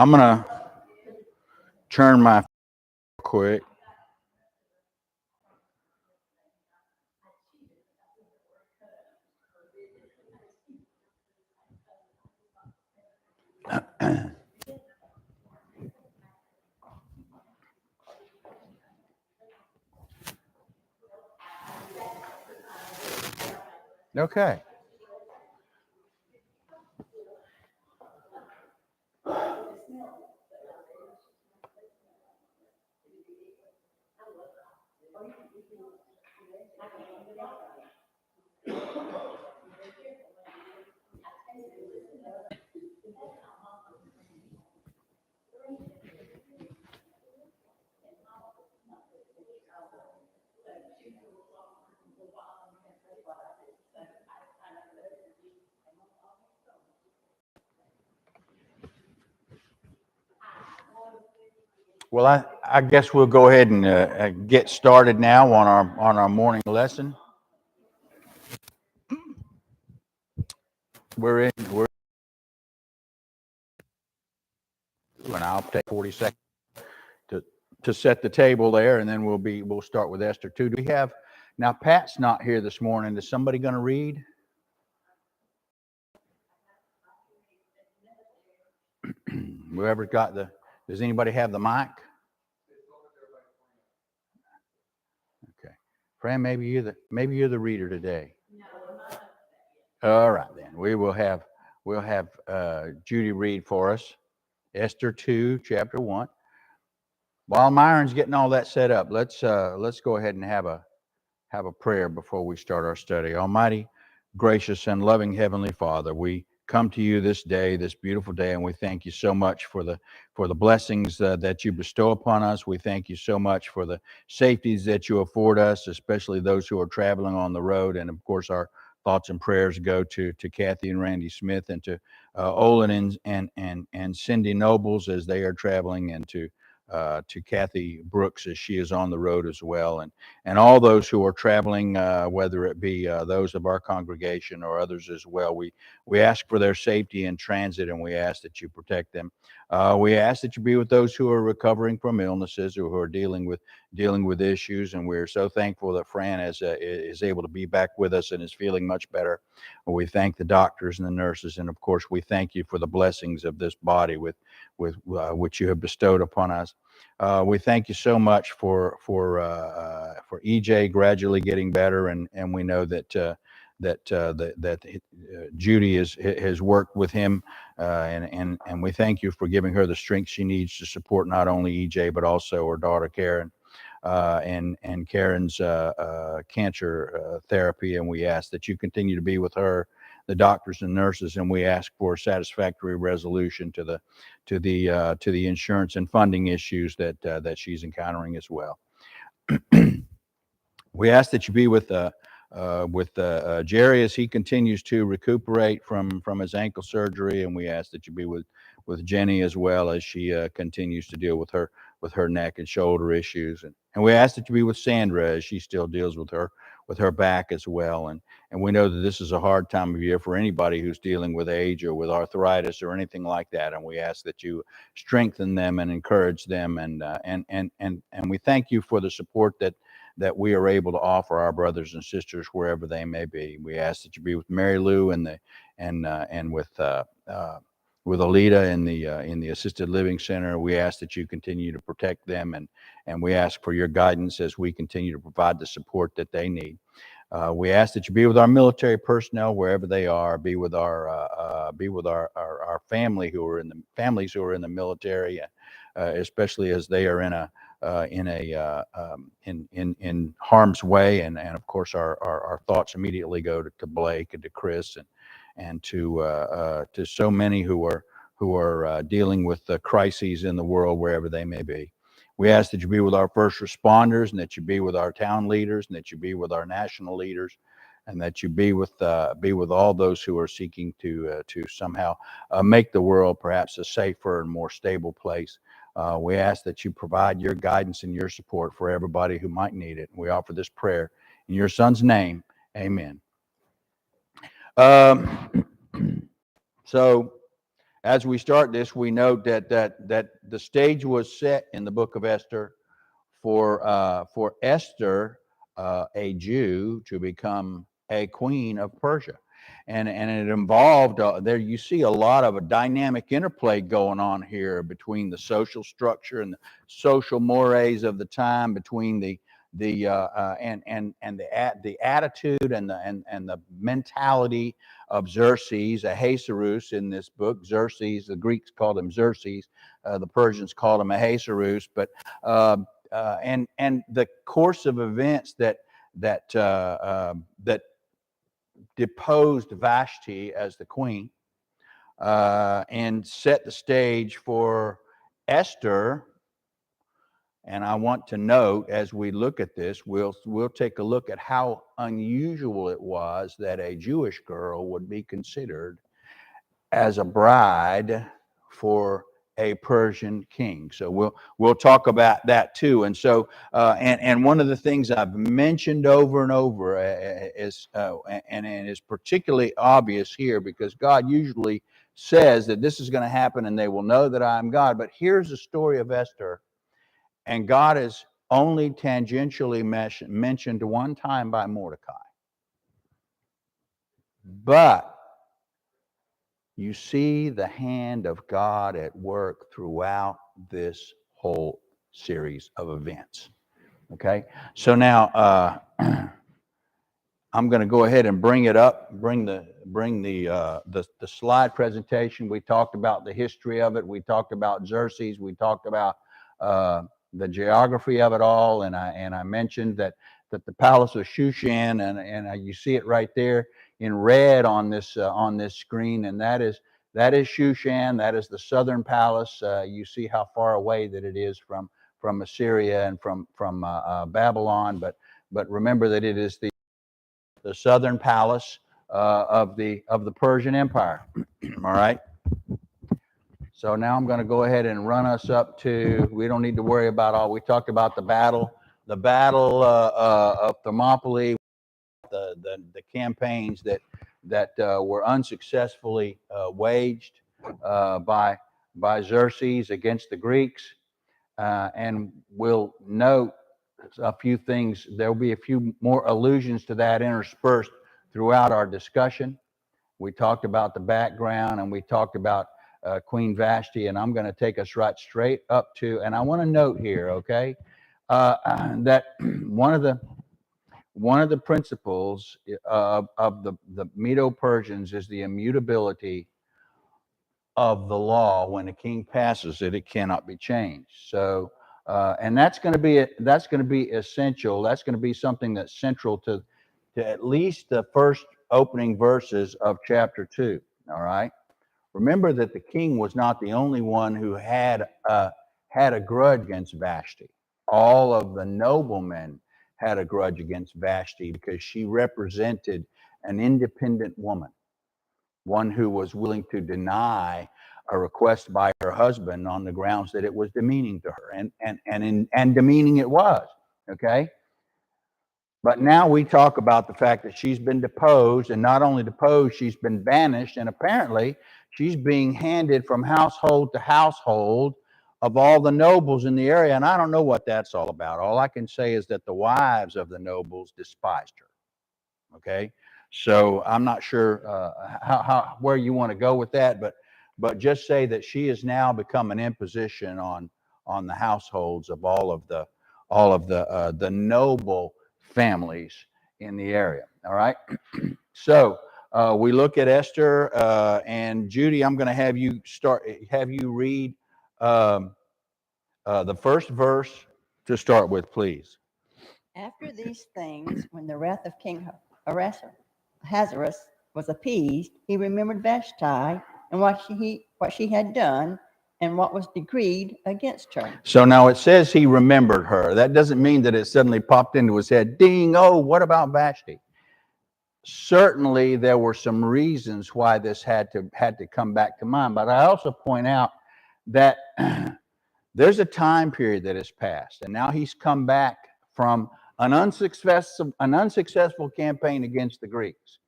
I'm going to turn my quick. Okay. Well, I guess we'll go ahead and get started now on our morning lesson. We're and I'll take 40 seconds to set the table there, and then we'll start with Esther 2. Do we have now? Pat's not here this morning. Is somebody going to read? Whoever's got the. Does anybody have the mic? Okay, Fran, maybe you're the reader today. All right, then we'll have Judy read for us Esther 2, chapter 1. While Myron's getting all that set up, let's go ahead and have a prayer before we start our study. Almighty, gracious, and loving Heavenly Father, we come to you this day, this beautiful day, and we thank you so much for the blessings that you bestow upon us. We thank you so much for the safeties that you afford us, especially those who are traveling on the road. And of course, our thoughts and prayers go to Kathy and Randy Smith, and to Olin and Cindy Nobles as they are traveling, and to Kathy Brooks as she is on the road as well, and all those who are traveling, whether it be those of our congregation or others as well. We ask for their safety in transit, and we ask that you protect them. We ask that you be with those who are recovering from illnesses or who are dealing with issues, and we're so thankful that Fran is able to be back with us and is feeling much better. We thank the doctors and the nurses, and of course we thank you for the blessings of this body with which you have bestowed upon us. We thank you so much for EJ gradually getting better, and we know that Judy has worked with him, and we thank you for giving her the strength she needs to support not only EJ but also her daughter Karen, and Karen's cancer therapy. And we ask that you continue to be with her, the doctors and nurses, and we ask for satisfactory resolution to the insurance and funding issues that she's encountering as well. We ask that you be with Jerry as he continues to recuperate from his ankle surgery, and we ask that you be with Jenny as well as she continues to deal with her neck and shoulder issues, and we ask that you be with Sandra as she still deals with her back as well. And we know that this is a hard time of year for anybody who's dealing with age or with arthritis or anything like that, and we ask that you strengthen them and encourage them, and we thank you for the support that we are able to offer our brothers and sisters wherever they may be. We ask that you be with Mary Lou and with Alita in the assisted living center. We ask that you continue to protect them, and we ask for your guidance as we continue to provide the support that they need. We ask that you be with our military personnel wherever they are. Be with our families who are in the military, especially as they are in harm's way, and of course our thoughts immediately go to Blake and to Chris and to so many who are dealing with the crises in the world wherever they may be. We ask that you be with our first responders, and that you be with our town leaders, and that you be with our national leaders, and that you be with all those who are seeking to somehow make the world perhaps a safer and more stable place. We ask that you provide your guidance and your support for everybody who might need it. We offer this prayer in your Son's name. Amen. So as we start this, we note that the stage was set in the book of Esther for Esther, a Jew, to become a queen of Persia. And it involved, there you see a lot of a dynamic interplay going on here between the social structure and the social mores of the time, between the attitude and the mentality of Xerxes, Ahasuerus in this book. Xerxes, the Greeks called him Xerxes, the Persians called him Ahasuerus, but and the course of events that deposed Vashti as the queen and set the stage for Esther. And I want to note, as we look at this, we'll take a look at how unusual it was that a Jewish girl would be considered as a bride for a Persian king. So we'll talk about that too. And so and one of the things I've mentioned over and over is and is particularly obvious here, because God usually says that this is going to happen and they will know that I am God. But here's the story of Esther, and God is only tangentially mentioned one time by Mordecai. But you see the hand of God at work throughout this whole series of events. Okay, so now I'm going to go ahead and bring it up, bring the slide presentation. We talked about the history of it. We talked about Xerxes. We talked about the geography of it all, and I mentioned that the palace of Shushan, and you see it right there in red on this screen, and that is Shushan. That is the southern palace. You see how far away that it is from Assyria and from Babylon, but remember that it is the southern palace of the Persian Empire. All right. So now I'm going to go ahead and run us up to. We don't need to worry about all. We talked about the battle of Thermopylae, the campaigns that were unsuccessfully waged by Xerxes against the Greeks, and we'll note a few things. There'll be a few more allusions to that interspersed throughout our discussion. We talked about the background, and we talked about Queen Vashti, and I'm going to take us right straight up to, and I want to note here, okay, that one of the principles of the Medo-Persians is the immutability of the law. When a king passes it, it cannot be changed. So, and that's going to be essential. That's going to be something that's central to at least the first opening verses of chapter 2. All right. Remember that the king was not the only one who had a grudge against Vashti. All of the noblemen had a grudge against Vashti because she represented an independent woman, one who was willing to deny a request by her husband on the grounds that it was demeaning to her, and demeaning it was. Okay. But now we talk about the fact that she's been deposed, and not only deposed, she's been banished, and apparently she's being handed from household to household of all the nobles in the area. And I don't know what that's all about. All I can say is that the wives of the nobles despised her. Okay, so I'm not sure where you want to go with that, but just say that she has now become an imposition on the households of all of the noble families in the area. All right. So we look at Esther, and Judy, I'm going to have you read the first verse to start with, please. After these things, when the wrath of King Ahasuerus was appeased, he remembered Vashti and what she had done, and what was decreed against her. So now it says he remembered her. That doesn't mean that it suddenly popped into his head, ding, oh, what about Vashti? Certainly there were some reasons why this had to come back to mind. But I also point out that there's a time period that has passed, and now he's come back from an unsuccessful campaign against the Greeks.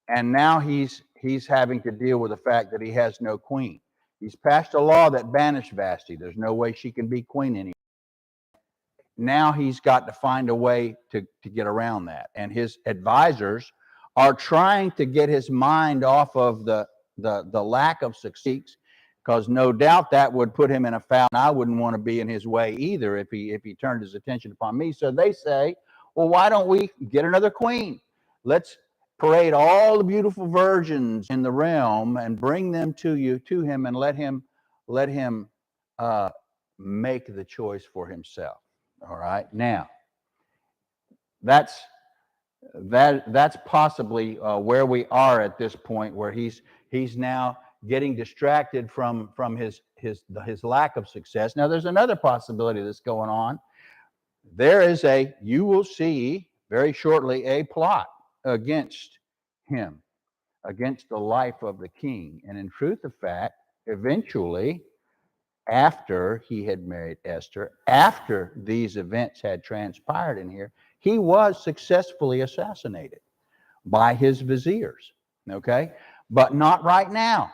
And now he's having to deal with the fact that he has no queen. He's passed a law that banished Vashti. There's no way she can be queen anymore. Now he's got to find a way to get around that. And his advisors are trying to get his mind off of the lack of success, because no doubt that would put him in a foul. And I wouldn't want to be in his way either if he turned his attention upon me. So they say, well, why don't we get another queen? Let's parade all the beautiful virgins in the realm and bring them to him, and let him make the choice for himself. All right. Now, that's possibly where we are at this point, where he's now getting distracted from his lack of success. Now, there's another possibility that's going on. There is you will see very shortly, a plot against him, against the life of the king. And in truth of fact, eventually, after he had married Esther, after these events had transpired in here, he was successfully assassinated by his viziers. Okay? But not right now,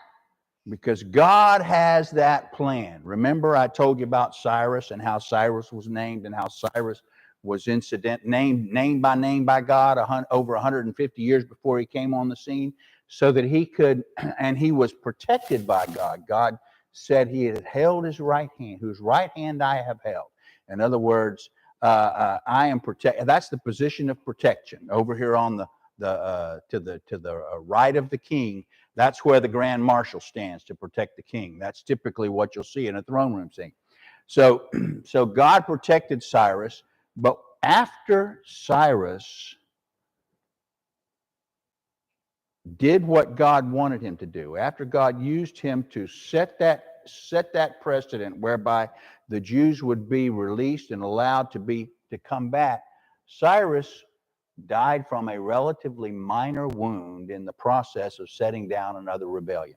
because God has that plan. Remember, I told you about Cyrus and how Cyrus was named, and how Cyrus was named by name by God over 150 years before he came on the scene, so that he could, and he was protected by God. God said he had held his right hand, whose right hand I have held. In other words, I am protected. That's the position of protection over here on to the right of the king. That's where the grand marshal stands to protect the king. That's typically what you'll see in a throne room scene. So God protected Cyrus, but after Cyrus did what God wanted him to do, after God used him to set that precedent whereby the Jews would be released and allowed to come back, Cyrus died from a relatively minor wound in the process of setting down another rebellion.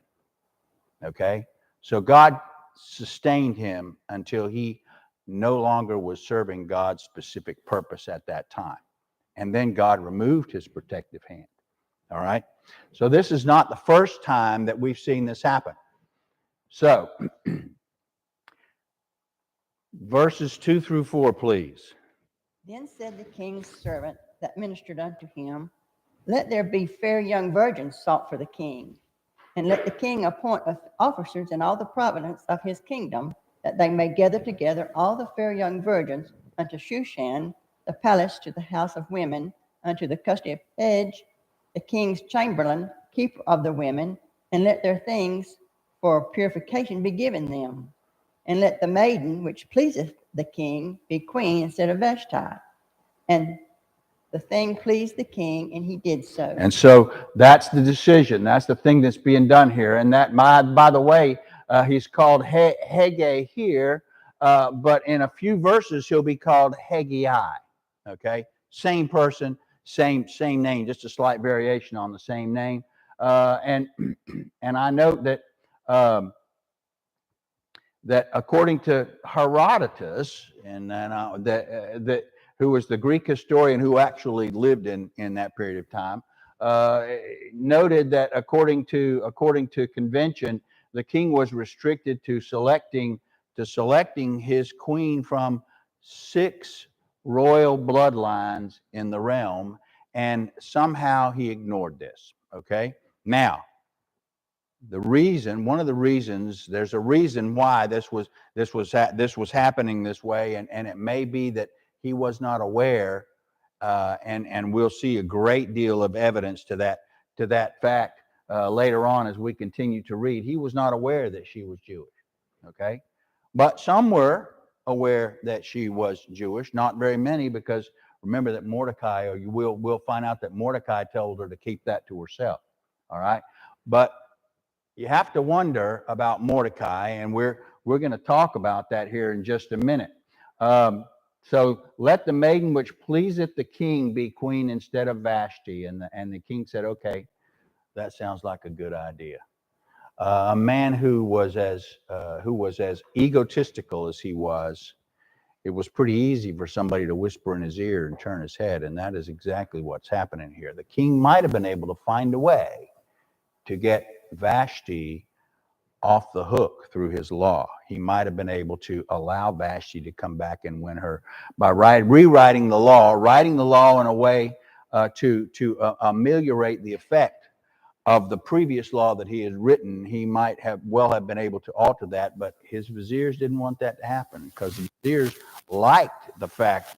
Okay? So God sustained him until he no longer was serving God's specific purpose at that time. And then God removed his protective hand. All right? So this is not the first time that we've seen this happen. So, verses 2 through 4, please. Then said the king's servant that ministered unto him, let there be fair young virgins sought for the king, and let the king appoint officers in all the province of his kingdom, that they may gather together all the fair young virgins unto Shushan, the palace, to the house of women, unto the custody of Edge, the king's chamberlain, keeper of the women, and let their things for purification be given them. And let the maiden which pleaseth the king be queen instead of Vashti. And the thing pleased the king, and he did so. And so that's the decision. That's the thing that's being done here. And that, by the way, he's called Haggai here, but in a few verses he'll be called Haggai. Okay, same person, same name, just a slight variation on the same name. And I note that that according to Herodotus, and that who was the Greek historian who actually lived in that period of time, noted that according to convention, the king was restricted to selecting his queen from 6 royal bloodlines in the realm, and somehow he ignored this. Okay, now one of the reasons, there's a reason why this was happening this way, and it may be that he was not aware, and we'll see a great deal of evidence to that fact later on as we continue to read. He was not aware that she was Jewish. Okay, but some were aware that she was Jewish. Not very many, because remember that Mordecai, or we'll find out that Mordecai told her to keep that to herself. All right, but you have to wonder about Mordecai, and we're going to talk about that here in just a minute. So let the maiden which pleaseth the king be queen instead of Vashti. And the king said, okay, that sounds like a good idea. A man who was as egotistical as he was, it was pretty easy for somebody to whisper in his ear and turn his head, and that is exactly what's happening here. The king might have been able to find a way to get Vashti off the hook through his law. He might have been able to allow Vashti to come back and win her by rewriting the law, writing the law in a way to ameliorate the effect of the previous law that he had written. He might have been able to alter that, but his viziers didn't want that to happen because the viziers liked the fact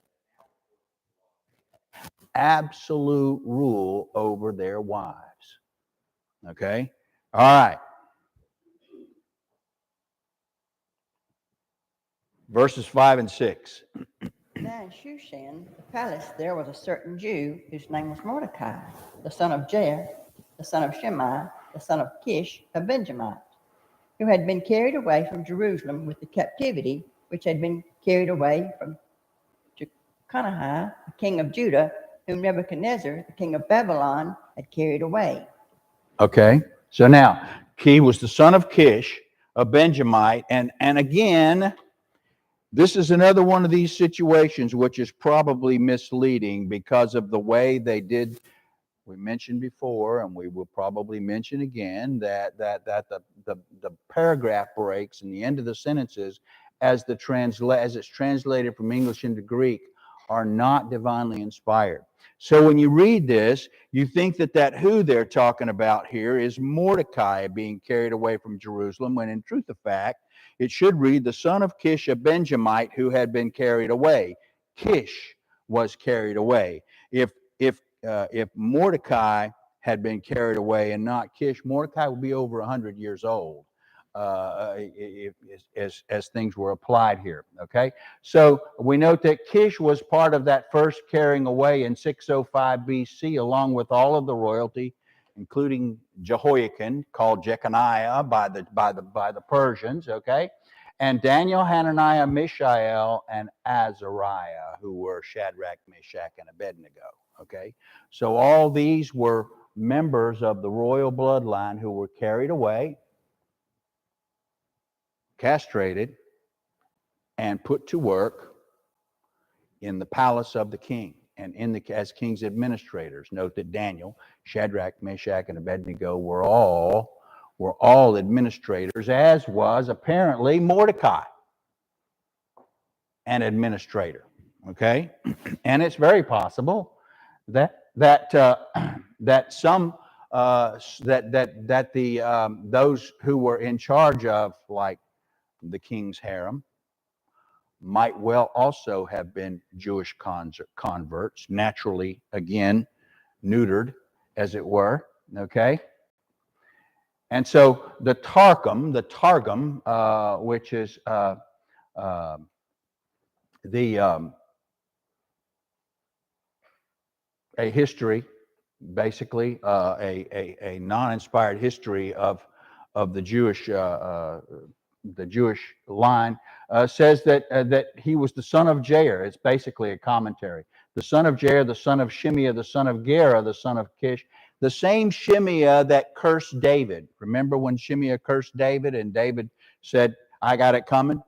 absolute rule over their wives. Okay? All right. Verses 5 and 6. Now in Shushan, the palace, there was a certain Jew whose name was Mordecai, the son of Jair, the son of Shimei, the son of Kish, a Benjamite, who had been carried away from Jerusalem with the captivity which had been carried away from Jeconiah, the king of Judah, whom Nebuchadnezzar, the king of Babylon, had carried away. Okay, so now, he was the son of Kish, a Benjamite, and again, this is another one of these situations which is probably misleading because of the way they did. We mentioned before, and we will probably mention again, that the paragraph breaks in the end of the sentences as it's translated from English into Greek are not divinely inspired. So when you read this, you think that who they're talking about here is Mordecai being carried away from Jerusalem, when in truth of fact, it should read the son of Kish, a Benjamite, who had been carried away. Kish was carried away. If Mordecai had been carried away and not Kish, Mordecai would be over 100 years old as things were applied here. Okay, so we note that Kish was part of that first carrying away in 605 BC, along with all of the royalty, including Jehoiakim, called Jeconiah by the Persians. Okay, and Daniel, Hananiah, Mishael, and Azariah, who were Shadrach, Meshach, and Abednego. Okay, so all these were members of the royal bloodline who were carried away, castrated, and put to work in the palace of the king and as king's administrators. Note that Daniel, Shadrach, Meshach, and Abednego were all administrators, as was apparently Mordecai, an administrator. Okay, and it's very possible that some those who were in charge of, like, the king's harem might well also have been Jewish converts, naturally, again, neutered, as it were. Okay, and so the Targum, which is a history, basically a non-inspired history of the Jewish line, says that he was the son of Jair. It's basically a commentary. The son of Jair, the son of Shimei, the son of Gera, the son of Kish, the same Shimei that cursed David. Remember when Shimei cursed David and David said, "I got it coming"?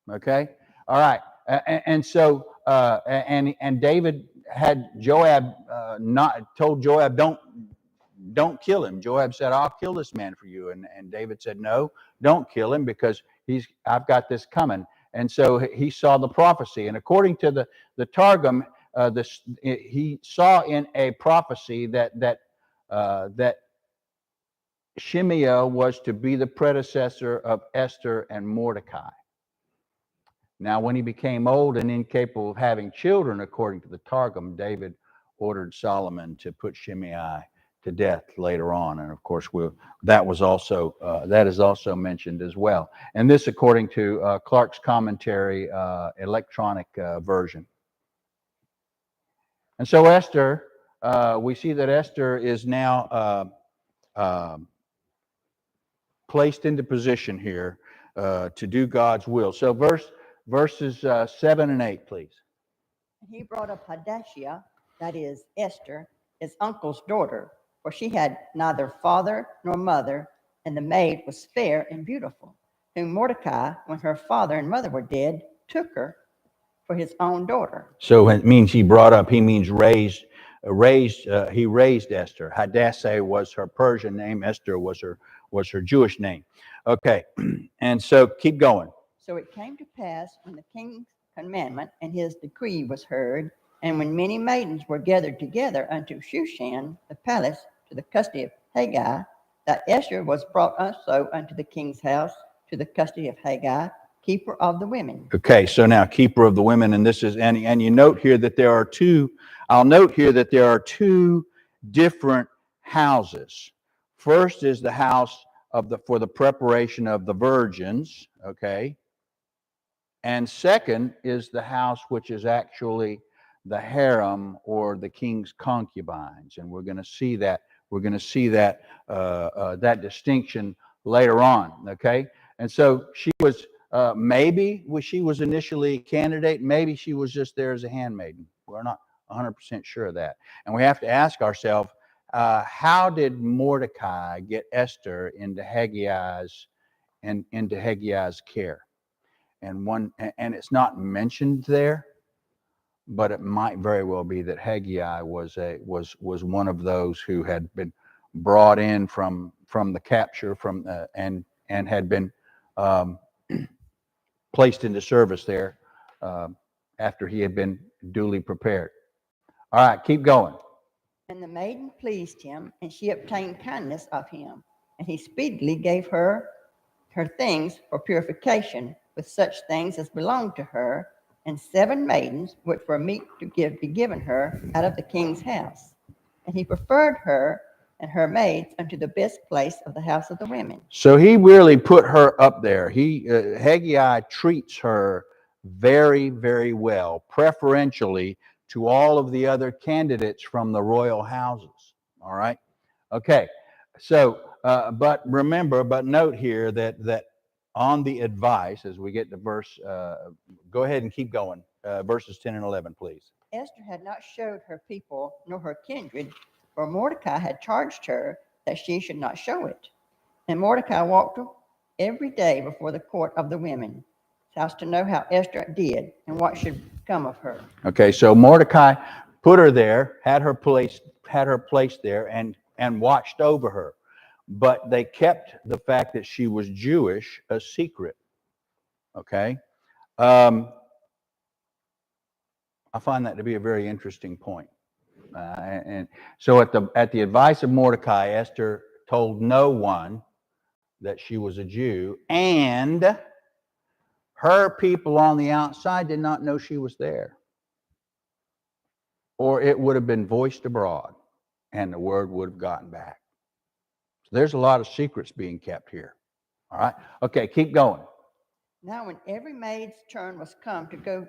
Okay, all right, and so and David had Joab told Joab, don't kill him. Joab said, "I'll kill this man for you," and David said, "No, don't kill him, because I've got this coming." And so he saw the prophecy, and according to the Targum, he saw in a prophecy that Shimei was to be the predecessor of Esther and Mordecai. Now, when he became old and incapable of having children, according to the Targum, David ordered Solomon to put Shimei to death later on, and of course, that is also mentioned as well. And this, according to Clark's commentary, electronic version. And so Esther, we see that Esther is now placed into position here to do God's will. So verses 7 and 8, please. He brought up Hadashah, that is Esther, his uncle's daughter, for she had neither father nor mother, and the maid was fair and beautiful, whom Mordecai, when her father and mother were dead, took her for his own daughter. So it means he raised Esther. Hadassah was her Persian name. Esther was her Jewish name. Okay, and so keep going. So it came to pass when the king's commandment and his decree was heard, and when many maidens were gathered together unto Shushan, the palace, to the custody of Haggai, that Esther was brought also unto the king's house, to the custody of Haggai, keeper of the women. Okay, so now keeper of the women, and this is and you note here that there are two. I'll note here that there are two different houses. First is the house of for the preparation of the virgins. Okay. And second is the house which is actually the harem or the king's concubines, and we're going to see that. We're going to see that that distinction later on. Okay, and so she was maybe she was initially a candidate. Maybe she was just there as a handmaiden. We're not 100% sure of that, and we have to ask ourselves, how did Mordecai get Esther into Haggai's care? And it's not mentioned there, but it might very well be that Haggai was one of those who had been brought in from the capture and had been placed into service there after he had been duly prepared. All right, keep going. And the maiden pleased him, and she obtained kindness of him, and he speedily gave her things for purification, with such things as belonged to her, and 7 maidens which were meet to be given her out of the king's house. And he preferred her and her maids unto the best place of the house of the women. So he really put her up there. Haggai treats her very, very well, preferentially to all of the other candidates from the royal houses. All right. Okay. So, but note here that on the advice, as we get to verse, go ahead and keep going, verses 10 and 11, please. Esther had not showed her people nor her kindred, for Mordecai had charged her that she should not show it. And Mordecai walked every day before the court of the women, so as to know how Esther did and what should come of her. Okay, so Mordecai put her there, had her placed there, and watched over her. But they kept the fact that she was Jewish a secret. Okay, I find that to be a very interesting point. And so, at the advice of Mordecai, Esther told no one that she was a Jew, and her people on the outside did not know she was there, or it would have been voiced abroad, and the word would have gotten back. So there's a lot of secrets being kept here. All right. Okay, keep going. Now, when every maid's turn was come to go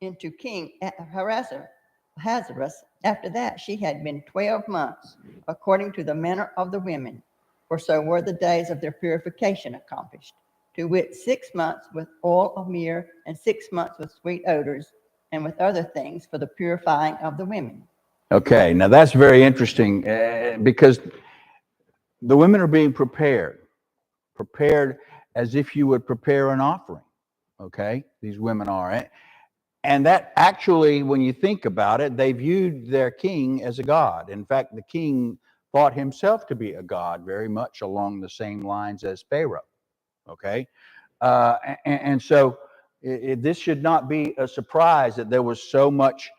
into King Ahasuerus, after that she had been 12 months, according to the manner of the women, for so were the days of their purification accomplished, to wit 6 months with oil of myrrh, and 6 months with sweet odors, and with other things for the purifying of the women. Okay, now that's very interesting because the women are being prepared as if you would prepare an offering. Okay, these women are. And that actually, when you think about it, they viewed their king as a god. In fact, the king thought himself to be a god, very much along the same lines as Pharaoh. Okay, and so this should not be a surprise that there was so much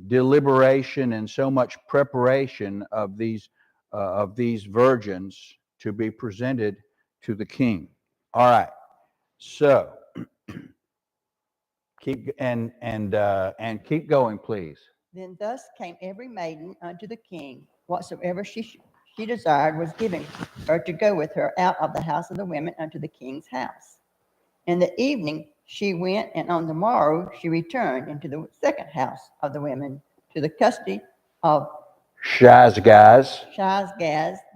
deliberation and so much preparation of these virgins to be presented to the king. All right, so keep keep going, please. Then thus came every maiden unto the king, whatsoever she desired was given her to go with her out of the house of the women unto the king's house. In the evening she went, and on the morrow she returned into the second house of the women, to the custody of Shazgaz,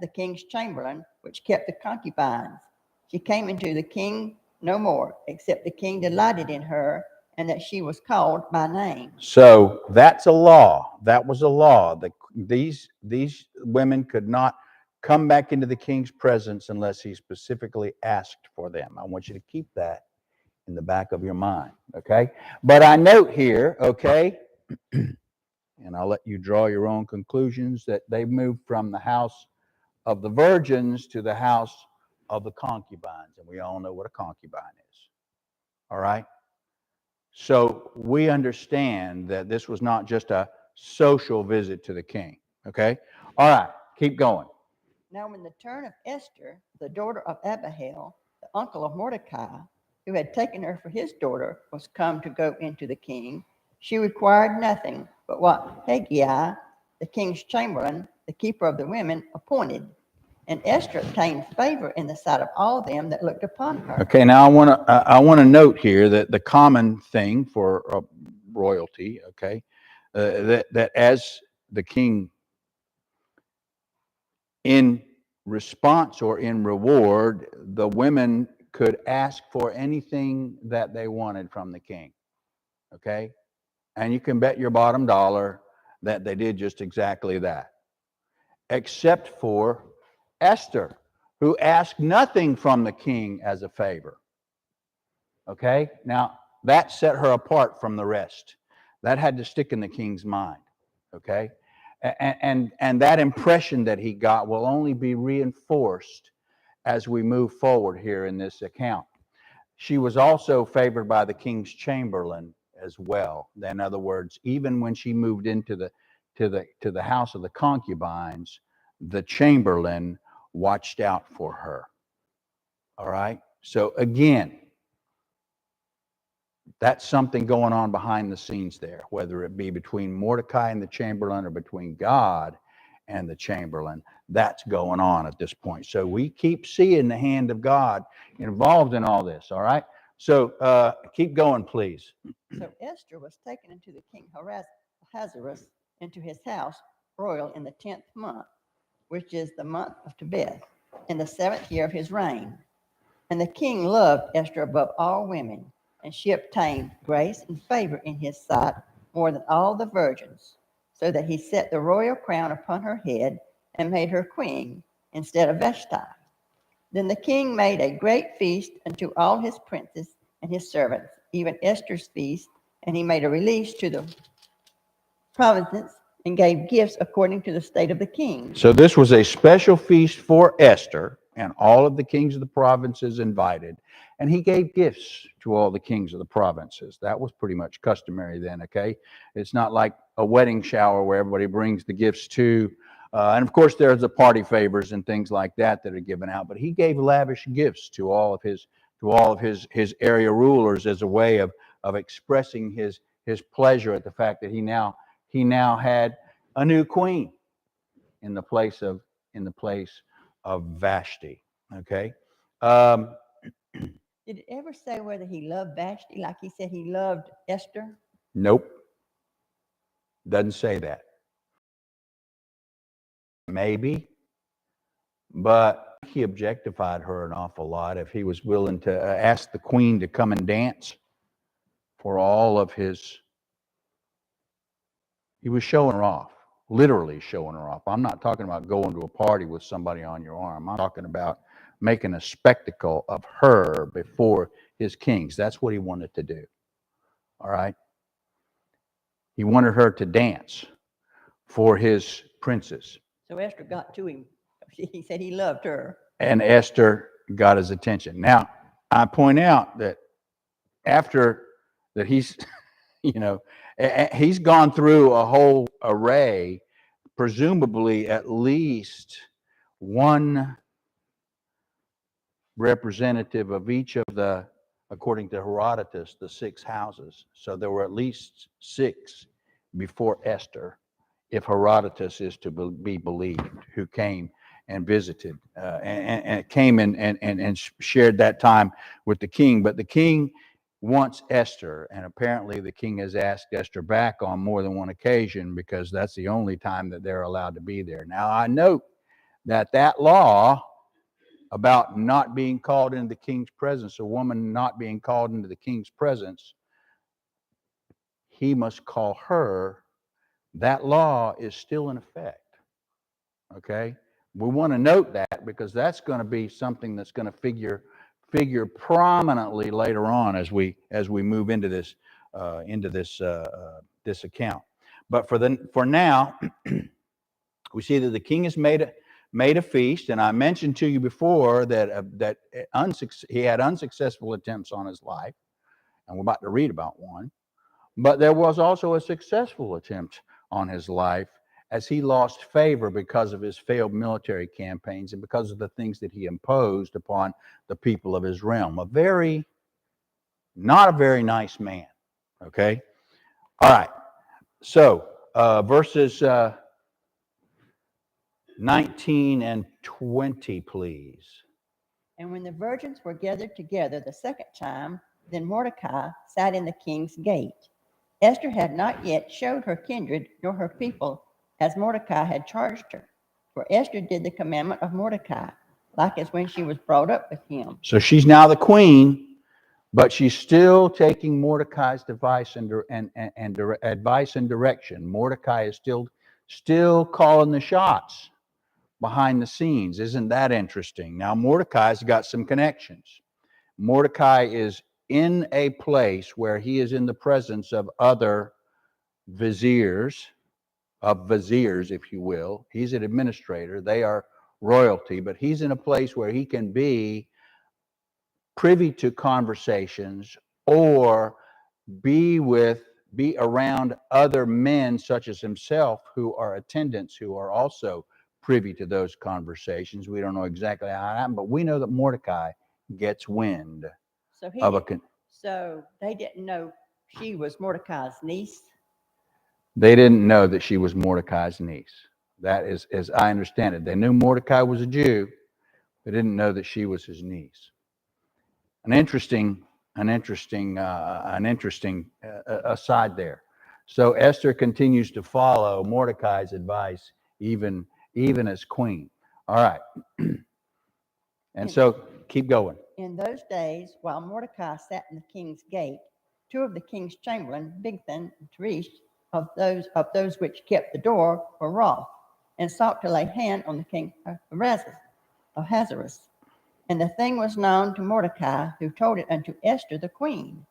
the king's chamberlain, which kept the concubines. She came into the king no more, except the king delighted in her, and that she was called by name. So that's a law. That was a law. These women could not come back into the king's presence unless he specifically asked for them. I want you to keep that in the back of your mind, okay? But I note here, okay, and I'll let you draw your own conclusions, that they moved from the house of the virgins to the house of the concubines. And we all know what a concubine is. All right? So we understand that this was not just a social visit to the king. Okay? All right, keep going. Now, when the turn of Esther, the daughter of Abihail, the uncle of Mordecai, who had taken her for his daughter, was come to go into the king, she required nothing but what Haggai, the king's chamberlain, the keeper of the women, appointed. And Esther obtained favor in the sight of all them that looked upon her. Okay, now I want to note here that the common thing for royalty, okay, that as the king, in response or in reward, the women could ask for anything that they wanted from the king. Okay, and you can bet your bottom dollar that they did just exactly that, except for Esther, who asked nothing from the king as a favor. Okay, now that set her apart from the rest. That had to stick in the king's mind. Okay, and that impression that he got will only be reinforced as we move forward here in this account. She was also favored by the king's chamberlain as well. In other words, even when she moved into the house of the concubines, the chamberlain watched out for her. All right. So again, that's something going on behind the scenes there, whether it be between Mordecai and the chamberlain or between God and the chamberlain. That's going on at this point. So we keep seeing the hand of God involved in all this. All right. So keep going, please. So Esther was taken into the king Ahasuerus into his house royal in the 10th month, which is the month of Tebeth, in the 7th year of his reign. And the king loved Esther above all women, and she obtained grace and favor in his sight more than all the virgins, so that he set the royal crown upon her head and made her queen instead of Vashti. Then the king made a great feast unto all his princes and his servants, even Esther's feast, and he made a release to the provinces and gave gifts according to the state of the king. So this was a special feast for Esther, and all of the kings of the provinces invited, and he gave gifts to all the kings of the provinces. That was pretty much customary then, okay? It's not like a wedding shower where everybody brings the gifts to, and of course there's the party favors and things like that that are given out, but he gave lavish gifts to all of his area rulers as a way of expressing his pleasure at the fact that he now had a new queen in the place of Vashti. Okay. Did it ever say whether he loved Vashti like he said he loved Esther? Nope. Doesn't say that. Maybe, but he objectified her an awful lot if he was willing to ask the queen to come and dance for all of his. He was showing her off, literally showing her off. I'm not talking about going to a party with somebody on your arm. I'm talking about making a spectacle of her before his kings. That's what he wanted to do. All right. He wanted her to dance for his princes. So Esther got to him. He said he loved her. And Esther got his attention. Now, I point out that after that he's, he's gone through a whole array, presumably at least one representative of each of the, according to Herodotus, the 6 houses. So there were at least 6 before Esther, if Herodotus is to be believed, who came and visited and came and shared that time with the king. But the king wants Esther, and apparently the king has asked Esther back on more than one occasion because that's the only time that they're allowed to be there. Now, I note that law about not being called into the king's presence, a woman not being called into the king's presence, he must call her. That law is still in effect. Okay? We want to note that because that's going to be something that's going to figure prominently later on as we move into this this account. But for now, we see that the king has made made a feast, and I mentioned to you before that he had unsuccessful attempts on his life, and we're about to read about one. But there was also a successful attempt on his life as he lost favor because of his failed military campaigns and because of the things that he imposed upon the people of his realm. Not a very nice man. Okay? All right. So, verses 19 and 20, please. And when the virgins were gathered together the second time, then Mordecai sat in the king's gate. Esther had not yet showed her kindred nor her people, as Mordecai had charged her. For Esther did the commandment of Mordecai, like as when she was brought up with him. So she's now the queen, but she's still taking Mordecai's advice and advice and direction. Mordecai is still calling the shots behind the scenes. Isn't that interesting? Now, Mordecai's got some connections. Mordecai is in a place where he is in the presence of other viziers, if you will. He's an administrator. They are royalty, but he's in a place where he can be privy to conversations or be around other men such as himself who are attendants who are also privy to those conversations. We don't know exactly how it happened, but we know that Mordecai gets wind of a. So they didn't know she was Mordecai's niece. They didn't know that she was Mordecai's niece. That is, as I understand it, they knew Mordecai was a Jew. They didn't know that she was his niece. An interesting aside there. So Esther continues to follow Mordecai's advice, even as queen. All right. And so keep going. In those days, while Mordecai sat in the king's gate, two of the king's chamberlain, Bigthan and Teresh, of those which kept the door, were wroth, and sought to lay hand on the king of Ahasuerus. And the thing was known to Mordecai, who told it unto Esther the queen.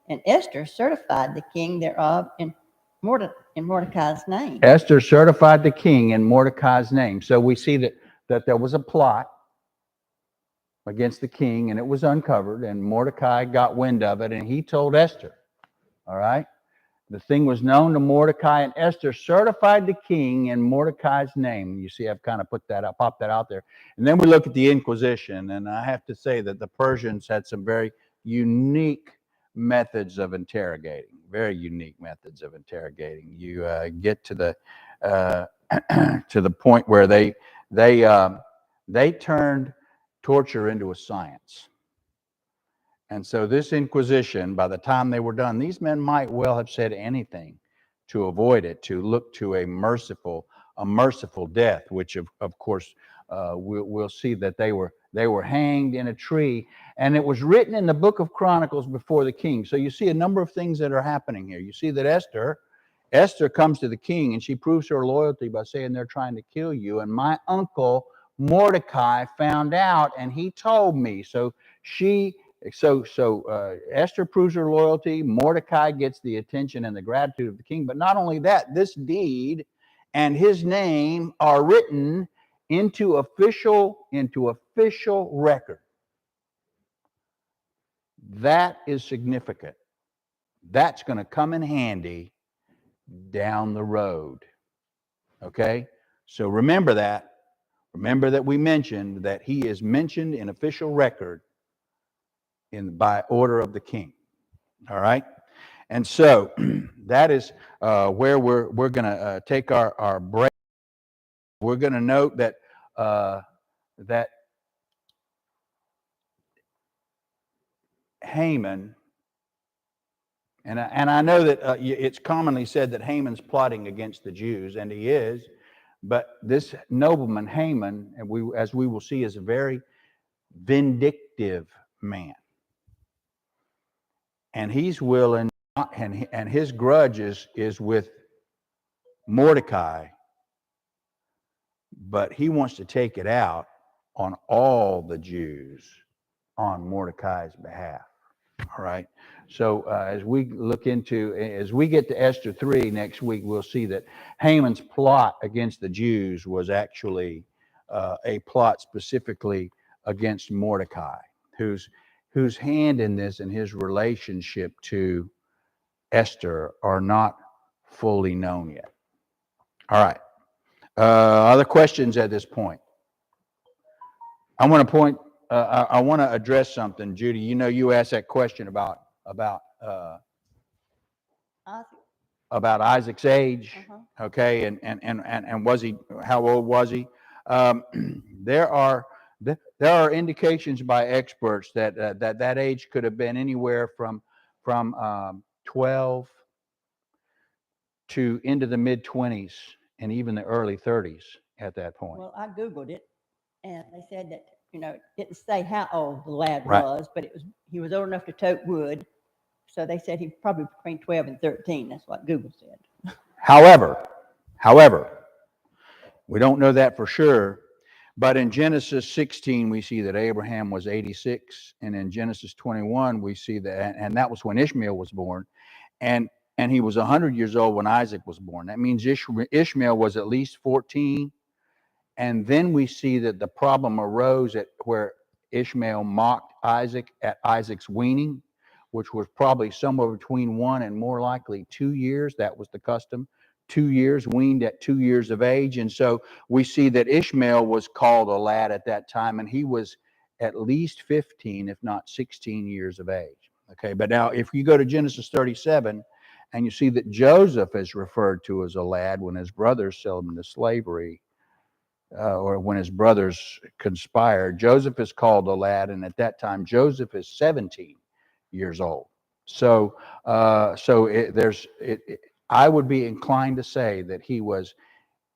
And Esther certified the king thereof in Mordecai's name. Esther certified the king in Mordecai's name. So we see that there was a plot against the king, and it was uncovered, and Mordecai got wind of it, and he told Esther. All right? The thing was known to Mordecai, and Esther certified the king in Mordecai's name. You see, I've kind of popped that out there. And then we look at the Inquisition, and I have to say that the Persians had some very unique methods of interrogating. Very unique methods of interrogating. You get to the to the point where they turned torture into a science. And so this Inquisition, by the time they were done, these men might well have said anything to avoid it, to look to a merciful death, which of course we'll see that they were hanged in a tree. And it was written in the book of Chronicles before the king. So you see a number of things that are happening here. You see that Esther comes to the king and she proves her loyalty by saying they're trying to kill you. And my uncle Mordecai found out and he told me. So Esther proves her loyalty. Mordecai gets the attention and the gratitude of the king. But not only that, this deed and his name are written into official record. That is significant. That's going to come in handy down the road. Okay? So remember that. Remember that we mentioned that he is mentioned in official record by order of the king. All right? And so that is where we're going to take our break. We're going to note that that Haman, and I know that it's commonly said that Haman's plotting against the Jews, and he is, but this nobleman Haman, as we will see, is a very vindictive man. And he's willing, and his grudge is with Mordecai, but he wants to take it out on all the Jews on Mordecai's behalf. All right. So as we get to Esther 3 next week, we'll see that Haman's plot against the Jews was actually a plot specifically against Mordecai, whose hand in this and his relationship to Esther are not fully known yet. All right. Other questions at this point? I want to address something, Judy. You know, you asked that question about Isaac's age. Okay, and was he, how old was he? There are indications by experts that that age could have been anywhere from 12 to into the mid 20s and even the early 30s at that point. Well, I Googled it, and they said that, it didn't say how old the lad Right. was, but he was old enough to tote wood. So they said he was probably between 12 and 13. That's what Google said. However, we don't know that for sure. But in Genesis 16, we see that Abraham was 86. And in Genesis 21, we see that, and that was when Ishmael was born. And he was 100 years old when Isaac was born. That means Ishmael was at least 14. And then we see that the problem arose at where Ishmael mocked Isaac at Isaac's weaning, which was probably somewhere between 1 and more likely 2 years. That was the custom. 2 years, weaned at 2 years of age. And so we see that Ishmael was called a lad at that time, and he was at least 15, if not 16 years of age. Okay, but now if you go to Genesis 37, and you see that Joseph is referred to as a lad when his brothers sell him into slavery, or when his brothers conspired, Joseph is called a lad, and at that time Joseph is 17 years old. So, I would be inclined to say that he was,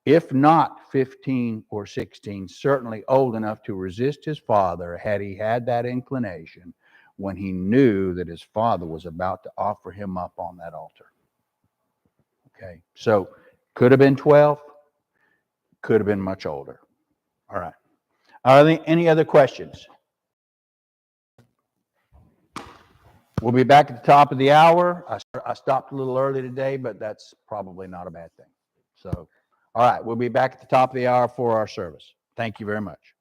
if not 15 or 16, certainly old enough to resist his father had he had that inclination when he knew that his father was about to offer him up on that altar. Okay, so could have been 12, could have been much older. All right. Are there any other questions? We'll be back at the top of the hour. I stopped a little early today, but that's probably not a bad thing. So, all right, we'll be back at the top of the hour for our service. Thank you very much.